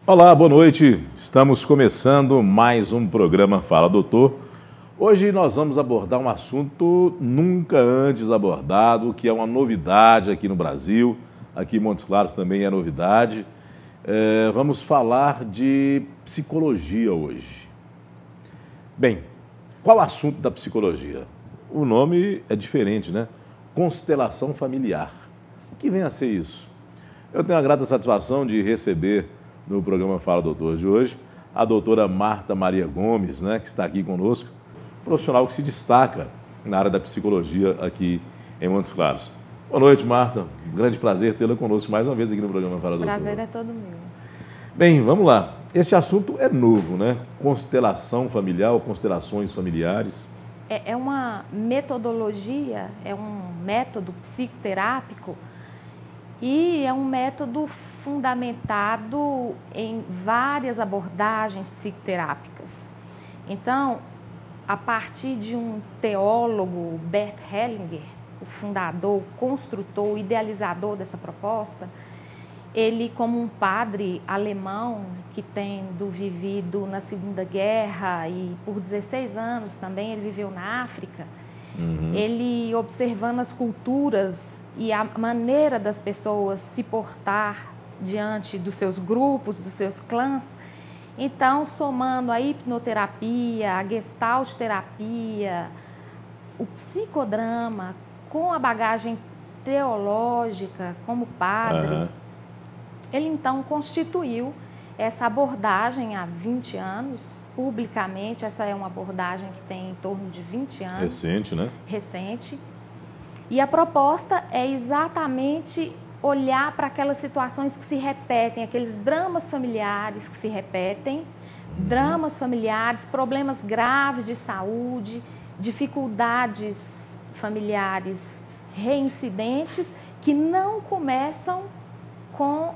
Olá, boa noite. Estamos começando mais um programa Fala Doutor. Hoje nós vamos abordar um assunto nunca antes abordado, que é uma novidade aqui no Brasil. Aqui em Montes Claros também é novidade. Vamos falar de psicologia hoje. Bem, qual o assunto da psicologia? O nome é diferente, né? Constelação familiar. O que vem a ser isso? Eu tenho a grata satisfação de receber no programa Fala Doutor de hoje a doutora Marta Maria Gomes, né, que está aqui conosco, profissional que se destaca na área da psicologia aqui em Montes Claros. Boa noite, Marta. Um grande prazer tê-la conosco mais uma vez aqui no programa Fala Doutor. Prazer é todo meu. Bem, vamos lá. Esse assunto é novo, né? Constelação familiar ou constelações familiares. É uma metodologia, é um método psicoterápico e é um método fundamentado em várias abordagens psicoterápicas. Então, a partir de um teólogo, Bert Hellinger, o fundador, o construtor, o idealizador dessa proposta, ele, como um padre alemão que tendo vivido na Segunda Guerra e por 16 anos também ele viveu na África, ele observando as culturas e a maneira das pessoas se portar diante dos seus grupos, dos seus clãs, então somando a hipnoterapia, a gestalt terapia, o psicodrama com a bagagem teológica como padre, ele então constituiu essa abordagem há 20 anos, publicamente. Essa é uma abordagem que tem em torno de 20 anos. Recente, né? Recente. E a proposta é exatamente olhar para aquelas situações que se repetem, aqueles dramas familiares que se repetem, dramas familiares, problemas graves de saúde, dificuldades familiares reincidentes que não começam com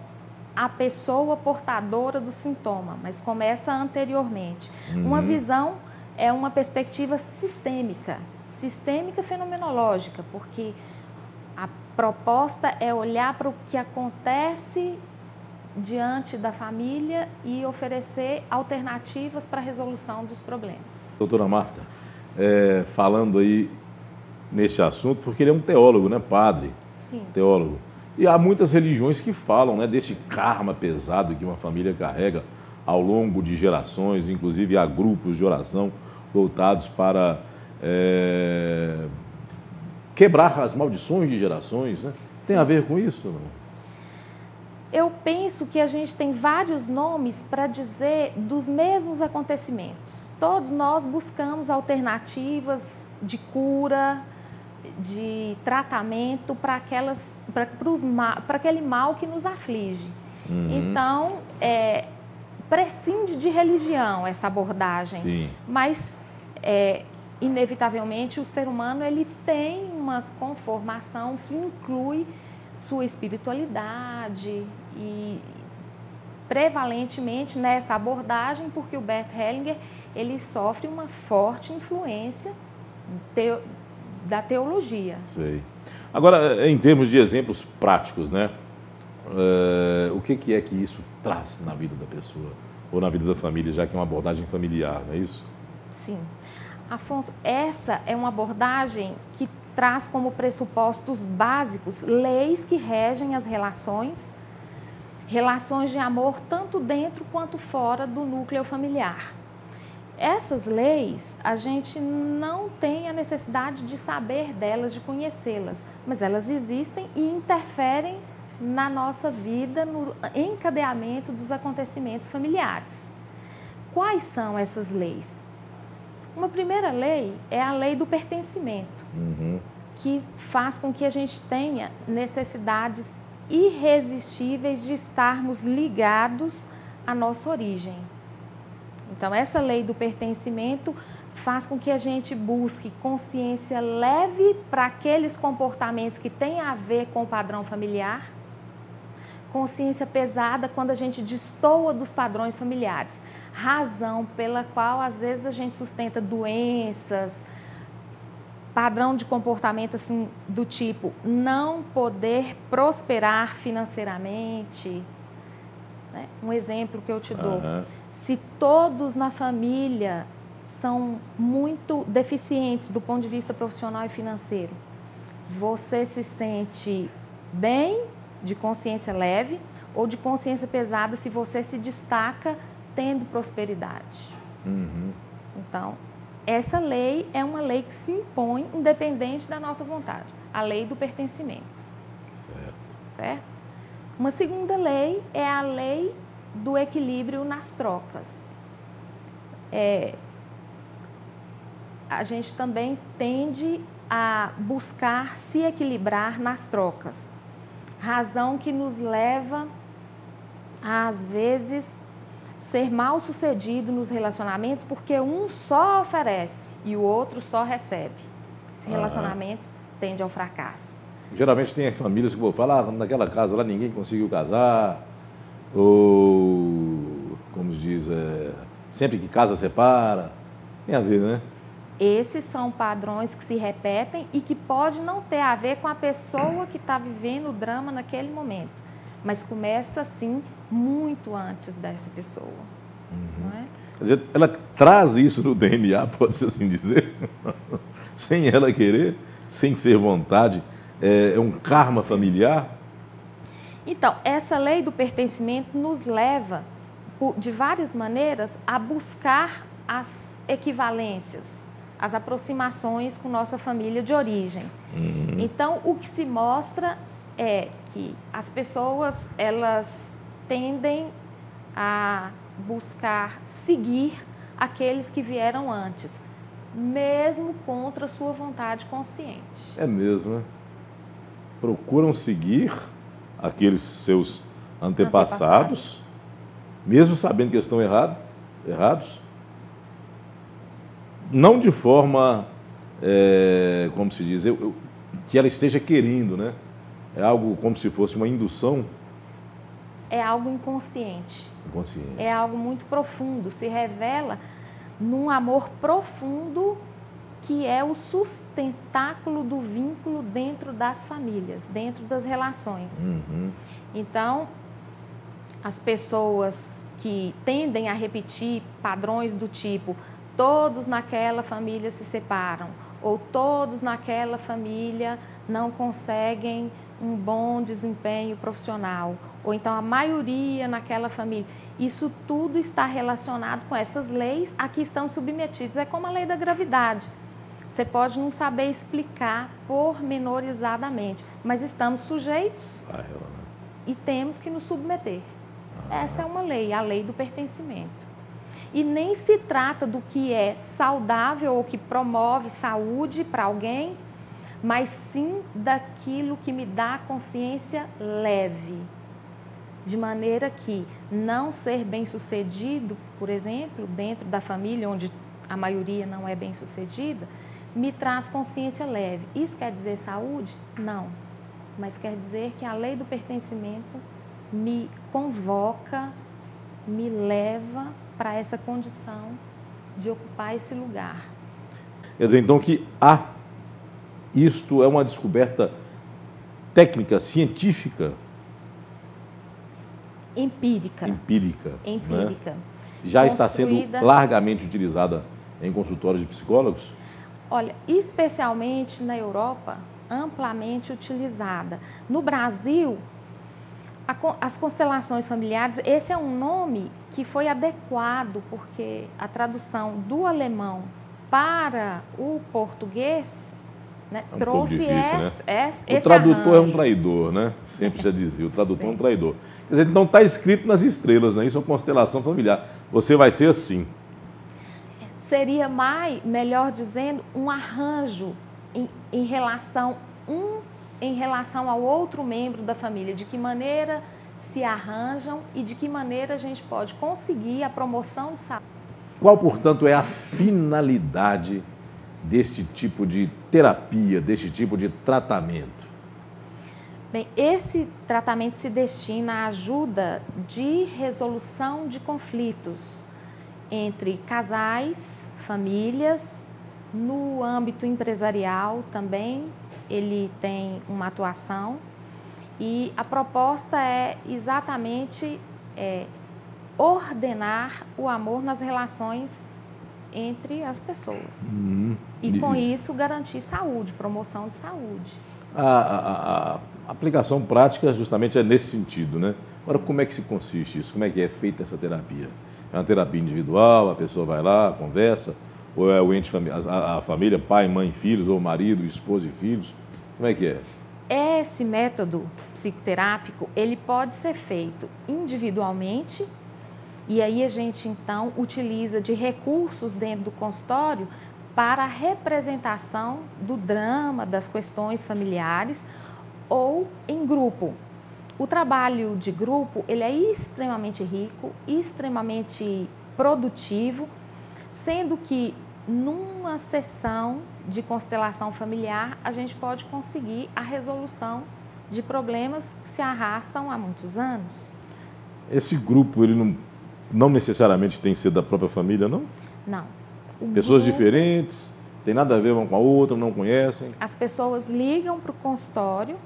a pessoa portadora do sintoma, mas começa anteriormente. Uma visão é uma perspectiva sistêmica fenomenológica, porque a proposta é olhar para o que acontece diante da família e oferecer alternativas para a resolução dos problemas. Doutora Marta, falando aí nesse assunto, porque ele é um teólogo, né? Padre. Sim. Teólogo. E há muitas religiões que falam, né, desse karma pesado que uma família carrega ao longo de gerações, inclusive há grupos de oração voltados para quebrar as maldições de gerações, né? Tem a ver com isso? Não? Eu penso que a gente tem vários nomes para dizer dos mesmos acontecimentos. Todos nós buscamos alternativas de cura, de tratamento para aquele mal que nos aflige. Então, prescinde de religião essa abordagem. Sim. Mas, inevitavelmente, o ser humano ele tem uma conformação que inclui sua espiritualidade e prevalentemente nessa abordagem, porque o Bert Hellinger ele sofre uma forte influência da teologia. Sei. Agora, em termos de exemplos práticos, né? O que é que isso traz na vida da pessoa ou na vida da família, já que é uma abordagem familiar, não é isso? Sim. Afonso, essa é uma abordagem que traz como pressupostos básicos leis que regem as relações de amor tanto dentro quanto fora do núcleo familiar. Essas leis, a gente não tem a necessidade de saber delas, de conhecê-las, mas elas existem e interferem na nossa vida, no encadeamento dos acontecimentos familiares. Quais são essas leis? Uma primeira lei é a lei do pertencimento, que faz com que a gente tenha necessidades irresistíveis de estarmos ligados à nossa origem. Então, essa lei do pertencimento faz com que a gente busque consciência leve para aqueles comportamentos que têm a ver com o padrão familiar, consciência pesada quando a gente destoa dos padrões familiares, razão pela qual às vezes a gente sustenta doenças, padrão de comportamento assim, do tipo não poder prosperar financeiramente, né? Um exemplo que eu te dou. Se todos na família são muito deficientes do ponto de vista profissional e financeiro, você se sente bem, de consciência leve, ou de consciência pesada se você se destaca tendo prosperidade. Então, essa lei é uma lei que se impõe independente da nossa vontade. A lei do pertencimento. Certo? Uma segunda lei é a lei do equilíbrio nas trocas. A gente também tende a buscar se equilibrar nas trocas. Razão que nos leva a, às vezes, ser mal sucedido nos relacionamentos porque um só oferece e o outro só recebe. Esse relacionamento tende ao fracasso. Geralmente tem famílias que vão falar, naquela casa lá ninguém conseguiu casar, ou, como se diz, sempre que casa separa. Tem a ver, né? Esses são padrões que se repetem e que pode não ter a ver com a pessoa que está vivendo o drama naquele momento, mas começa, assim, muito antes dessa pessoa. Não é? Quer dizer, ela traz isso no DNA, pode-se assim dizer, sem ela querer, sem ser vontade. É um karma familiar? Então, essa lei do pertencimento nos leva, de várias maneiras, a buscar as equivalências, as aproximações com nossa família de origem. Então, o que se mostra é que as pessoas, elas tendem a buscar seguir aqueles que vieram antes, mesmo contra a sua vontade consciente. É mesmo, né? Procuram seguir aqueles seus antepassados, mesmo sabendo que eles estão errados, não de forma, como se diz, que ela esteja querendo, né? É algo como se fosse uma indução. É algo inconsciente. É algo muito profundo, se revela num amor profundo que é o sustentáculo do vínculo dentro das famílias, dentro das relações. Então, as pessoas que tendem a repetir padrões do tipo todos naquela família se separam, ou todos naquela família não conseguem um bom desempenho profissional, ou então a maioria naquela família. Isso tudo está relacionado com essas leis a que estão submetidos. É como a lei da gravidade. Você pode não saber explicar pormenorizadamente, mas estamos sujeitos e temos que nos submeter. Essa é uma lei, a lei do pertencimento. E nem se trata do que é saudável ou que promove saúde para alguém, mas sim daquilo que me dá consciência leve. De maneira que não ser bem-sucedido, por exemplo, dentro da família onde a maioria não é bem-sucedida, me traz consciência leve. Isso quer dizer saúde? Não. Mas quer dizer que a lei do pertencimento me convoca, me leva para essa condição de ocupar esse lugar. Quer dizer, então, que isto é uma descoberta técnica, científica? Empírica. Né? Já está sendo largamente utilizada em consultórios de psicólogos? Olha, especialmente na Europa, amplamente utilizada. No Brasil, as constelações familiares, esse é um nome que foi adequado, porque a tradução do alemão para o português, né, trouxe difícil, esse o tradutor arranjo. É um traidor, né? Sempre já dizia, o tradutor é um traidor. Quer dizer, então está escrito nas estrelas, né? Isso é uma constelação familiar. Você vai ser assim. Seria melhor dizendo, um arranjo em relação ao outro membro da família, de que maneira se arranjam e de que maneira a gente pode conseguir a promoção de saúde. Qual, portanto, é a finalidade deste tipo de terapia, deste tipo de tratamento? Bem, esse tratamento se destina à ajuda de resolução de conflitos entre casais, famílias, no âmbito empresarial também, ele tem uma atuação e a proposta é exatamente é ordenar o amor nas relações entre as pessoas. E com isso garantir saúde, promoção de saúde. A aplicação prática justamente é nesse sentido, né? Agora, como é que se consiste isso? Como é que é feita essa terapia? É uma terapia individual, a pessoa vai lá, conversa, ou é o ente, a família, pai, mãe, filhos, ou marido, esposa e filhos? Como é que é? Esse método psicoterápico, ele pode ser feito individualmente, e aí a gente, então, utiliza de recursos dentro do consultório para a representação do drama, das questões familiares, ou em grupo. O trabalho de grupo, ele é extremamente rico, extremamente produtivo, sendo que numa sessão de constelação familiar, a gente pode conseguir a resolução de problemas que se arrastam há muitos anos. Esse grupo, ele não necessariamente tem que ser da própria família, não? Não. Pessoas diferentes, tem nada a ver uma com a outra, não conhecem? As pessoas ligam para o consultório,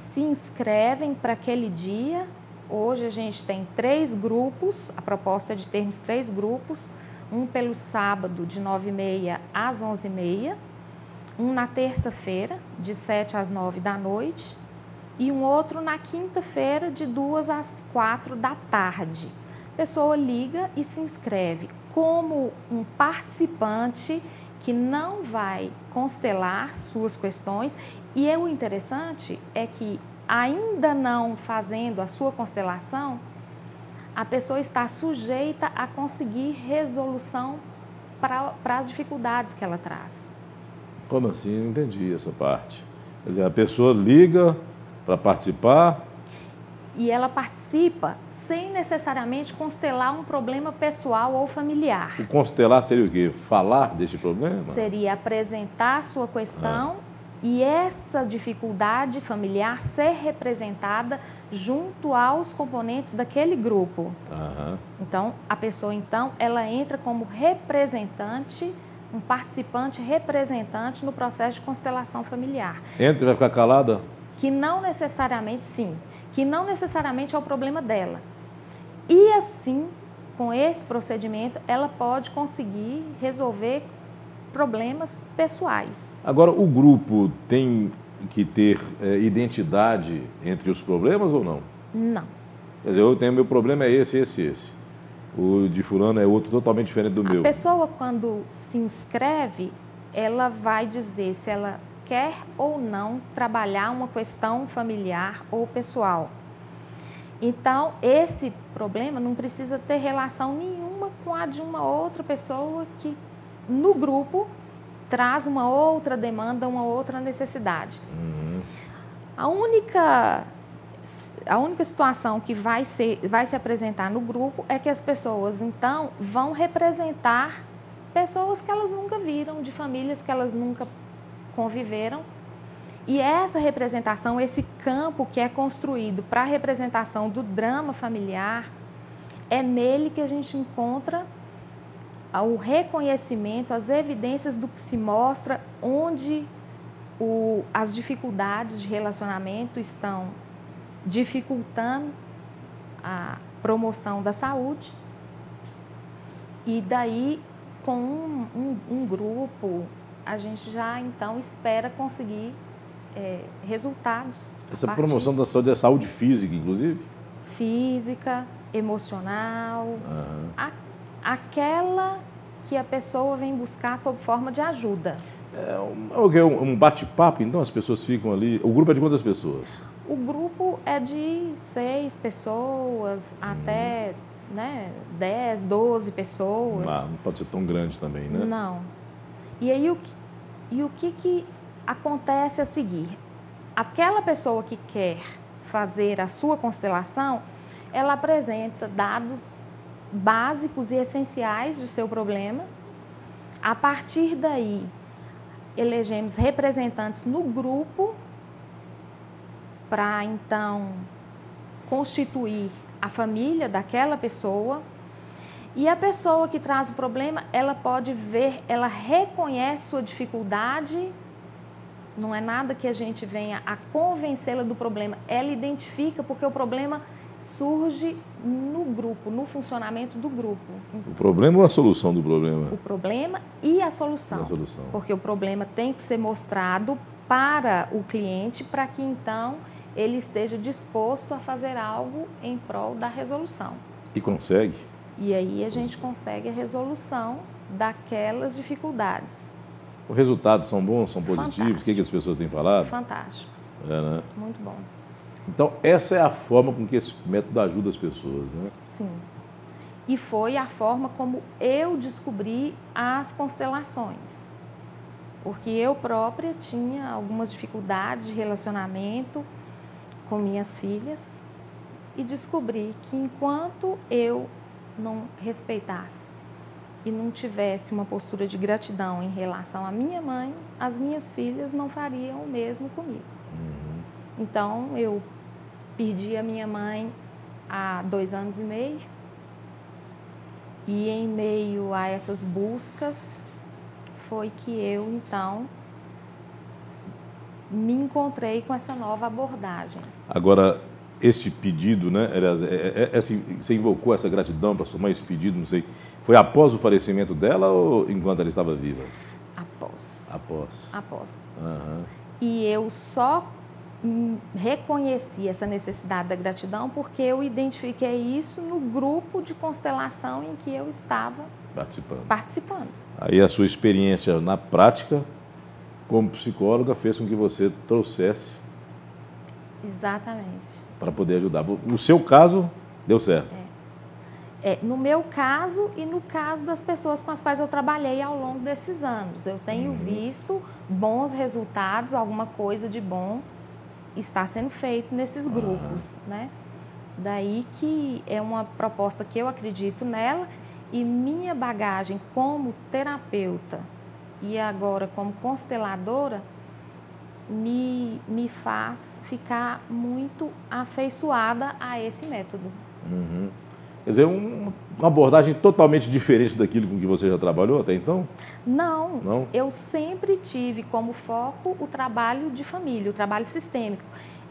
se inscrevem para aquele dia. Hoje a gente tem 3 grupos, a proposta é de termos 3 grupos, um pelo sábado de 9h30 às 11h30, um na terça-feira de 7 às 9 da noite e um outro na quinta-feira de 2 às 4 da tarde. A pessoa liga e se inscreve como um participante que não vai constelar suas questões, e o interessante é que, ainda não fazendo a sua constelação, a pessoa está sujeita a conseguir resolução para as dificuldades que ela traz. Como assim? Não entendi essa parte. Quer dizer, a pessoa liga para participar... E ela participa sem necessariamente constelar um problema pessoal ou familiar. O constelar seria o quê? Falar desse problema? Seria apresentar a sua questão e essa dificuldade familiar ser representada junto aos componentes daquele grupo. Então, a pessoa, ela entra como representante, um participante representante no processo de constelação familiar. Entra e vai ficar calada? Que não necessariamente, sim, que não necessariamente é o problema dela. E assim, com esse procedimento, ela pode conseguir resolver problemas pessoais. Agora, o grupo tem que ter identidade entre os problemas ou não? Não. Quer dizer, eu tenho, meu problema é esse. O de fulano é outro totalmente diferente do meu. A pessoa, quando se inscreve, ela vai dizer se ela quer ou não trabalhar uma questão familiar ou pessoal. Então, esse problema não precisa ter relação nenhuma com a de uma outra pessoa que, no grupo, traz uma outra demanda, uma outra necessidade. A única situação que vai se apresentar no grupo é que as pessoas, então, vão representar pessoas que elas nunca viram, de famílias que elas nunca conviveram. E essa representação, esse campo que é construído para a representação do drama familiar, é nele que a gente encontra o reconhecimento, as evidências do que se mostra, onde as dificuldades de relacionamento estão dificultando a promoção da saúde. E daí, com um grupo, a gente já, então, espera conseguir resultados. Essa promoção da saúde é saúde física, inclusive? Física, emocional, aquela que a pessoa vem buscar sob forma de ajuda. É um bate-papo, então as pessoas ficam ali. O grupo é de quantas pessoas? O grupo é de 6 pessoas até 10, 12 pessoas. Não pode ser tão grande também, né? Não. E aí o que acontece a seguir? Aquela pessoa que quer fazer a sua constelação, ela apresenta dados básicos e essenciais do seu problema. A partir daí, elegemos representantes no grupo para, então, constituir a família daquela pessoa. E a pessoa que traz o problema, ela pode ver, ela reconhece sua dificuldade, não é nada que a gente venha a convencê-la do problema, ela identifica porque o problema surge no grupo, no funcionamento do grupo. O problema ou a solução do problema? O problema e a solução. Porque o problema tem que ser mostrado para o cliente para que então ele esteja disposto a fazer algo em prol da resolução. E consegue? E aí a gente consegue a resolução daquelas dificuldades. Os resultados são bons, são positivos? O que as pessoas têm falado? Fantásticos. Né? Muito bons. Então, essa é a forma com que esse método ajuda as pessoas, né? Sim. E foi a forma como eu descobri as constelações. Porque eu própria tinha algumas dificuldades de relacionamento com minhas filhas e descobri que enquanto eu não respeitasse e não tivesse uma postura de gratidão em relação à minha mãe, as minhas filhas não fariam o mesmo comigo. Então, eu perdi a minha mãe há 2 anos e meio e em meio a essas buscas foi que eu, então, me encontrei com essa nova abordagem. Agora, este pedido, né, assim, você invocou essa gratidão para sua mãe, esse pedido, não sei, foi após o falecimento dela ou enquanto ela estava viva? Após. Após. Uhum. E eu só reconheci essa necessidade da gratidão porque eu identifiquei isso no grupo de constelação em que eu estava participando. Aí a sua experiência na prática como psicóloga fez com que você trouxesse. Exatamente. Para poder ajudar. No seu caso, deu certo. No meu caso e no caso das pessoas com as quais eu trabalhei ao longo desses anos. Eu tenho visto bons resultados, alguma coisa de bom está sendo feito nesses grupos, né? Daí que é uma proposta que eu acredito nela e minha bagagem como terapeuta e agora como consteladora me faz ficar muito afeiçoada a esse método. Quer dizer, uma abordagem totalmente diferente daquilo com que você já trabalhou até então? Não. Eu sempre tive como foco o trabalho de família, o trabalho sistêmico.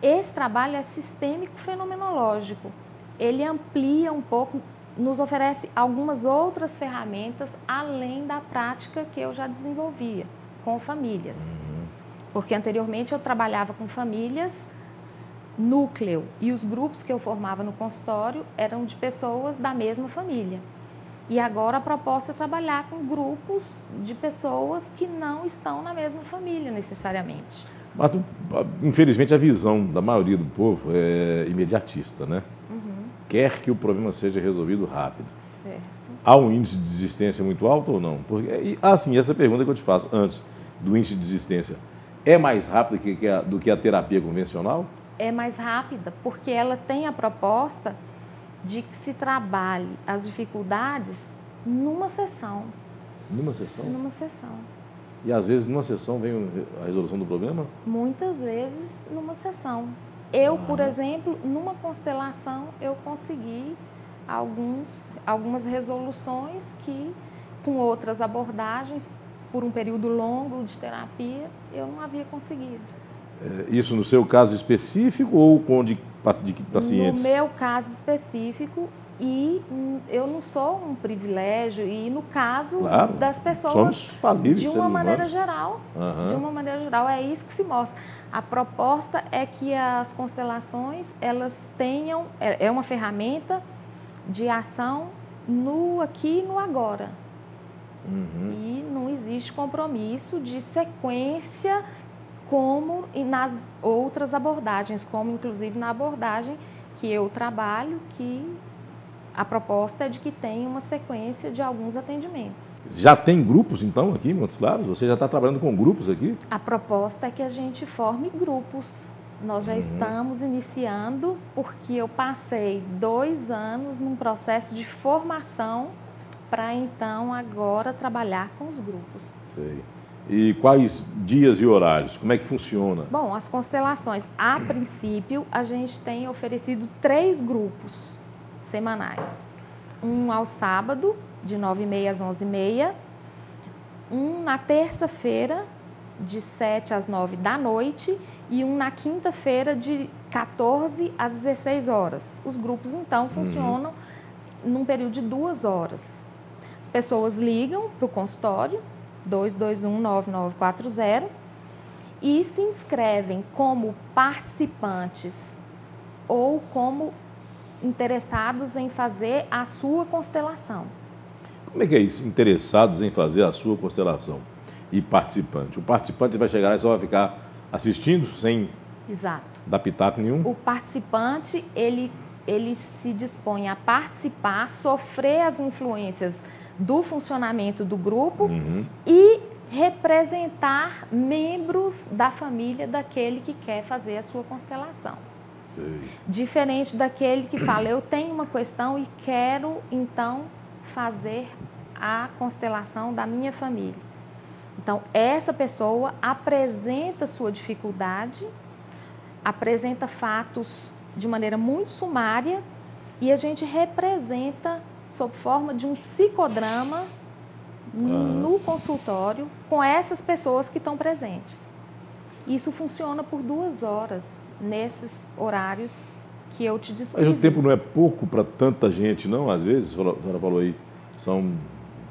Esse trabalho é sistêmico-fenomenológico. Ele amplia um pouco, nos oferece algumas outras ferramentas além da prática que eu já desenvolvia com famílias. Porque anteriormente eu trabalhava com famílias núcleo e os grupos que eu formava no consultório eram de pessoas da mesma família. E agora a proposta é trabalhar com grupos de pessoas que não estão na mesma família necessariamente. Mas, infelizmente, a visão da maioria do povo é imediatista, né? Quer que o problema seja resolvido rápido. Certo. Há um índice de desistência muito alto ou não? Porque, assim, essa pergunta que eu te faço antes do índice de desistência, é mais rápido do que a terapia convencional? É mais rápida, porque ela tem a proposta de que se trabalhe as dificuldades numa sessão. Numa sessão? Numa sessão. E às vezes numa sessão vem a resolução do problema? Muitas vezes numa sessão. Eu, por exemplo, numa constelação, eu consegui algumas resoluções que, com outras abordagens, por um período longo de terapia, eu não havia conseguido. Isso no seu caso específico ou com de pacientes? No meu caso específico, e eu não sou um privilégio, e no caso das pessoas, somos falíveis, de uma maneira geral, de uma maneira geral, é isso que se mostra. A proposta é que as constelações, elas tenham, é uma ferramenta de ação no aqui e no agora. E não existe compromisso de sequência como nas outras abordagens, como inclusive na abordagem que eu trabalho, que a proposta é de que tenha uma sequência de alguns atendimentos. Já tem grupos, então, aqui em Montes Claros? Você já está trabalhando com grupos aqui? A proposta é que a gente forme grupos. Nós já estamos iniciando, porque eu passei 2 anos num processo de formação para, então, agora trabalhar com os grupos. Sei. E quais dias e horários? Como é que funciona? Bom, as constelações, a princípio, a gente tem oferecido 3 grupos semanais. Um ao sábado, de 9h30 às 11h30. Um na terça-feira, de 7 às 9 da noite. E um na quinta-feira, de 14 às 16 horas. Os grupos, então, funcionam num período de 2 horas. As pessoas ligam para o consultório, 221-9940, e se inscrevem como participantes ou como interessados em fazer a sua constelação. Como é que é isso? Interessados em fazer a sua constelação e participante. O participante vai chegar lá e só vai ficar assistindo sem Exato. dar pitaco nenhum? O participante, ele se dispõe a participar, sofrer as influências do funcionamento do grupo e representar membros da família daquele que quer fazer a sua constelação. Sei. Diferente daquele que fala, eu tenho uma questão e quero, então, fazer a constelação da minha família. Então, essa pessoa apresenta sua dificuldade, apresenta fatos de maneira muito sumária e a gente representa sob forma de um psicodrama no consultório com essas pessoas que estão presentes. Isso funciona por 2 horas nesses horários que eu te descrevi. Mas o tempo não é pouco para tanta gente, não? Às vezes, a senhora falou aí, são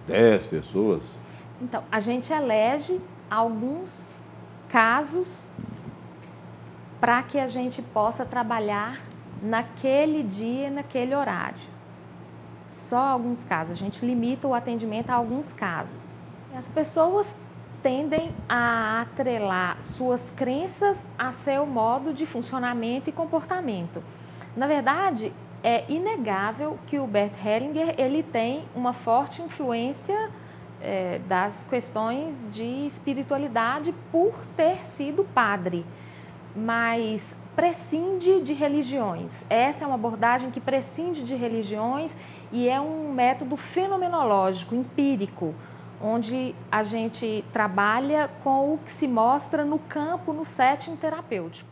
10 pessoas. Então, a gente elege alguns casos para que a gente possa trabalhar naquele dia, naquele horário. Só alguns casos. A gente limita o atendimento a alguns casos. As pessoas tendem a atrelar suas crenças a seu modo de funcionamento e comportamento. Na verdade, é inegável que o Bert Hellinger ele tem uma forte influência das questões de espiritualidade por ter sido padre, mas prescinde de religiões. Essa é uma abordagem que prescinde de religiões e é um método fenomenológico, empírico, onde a gente trabalha com o que se mostra no campo, no setting terapêutico.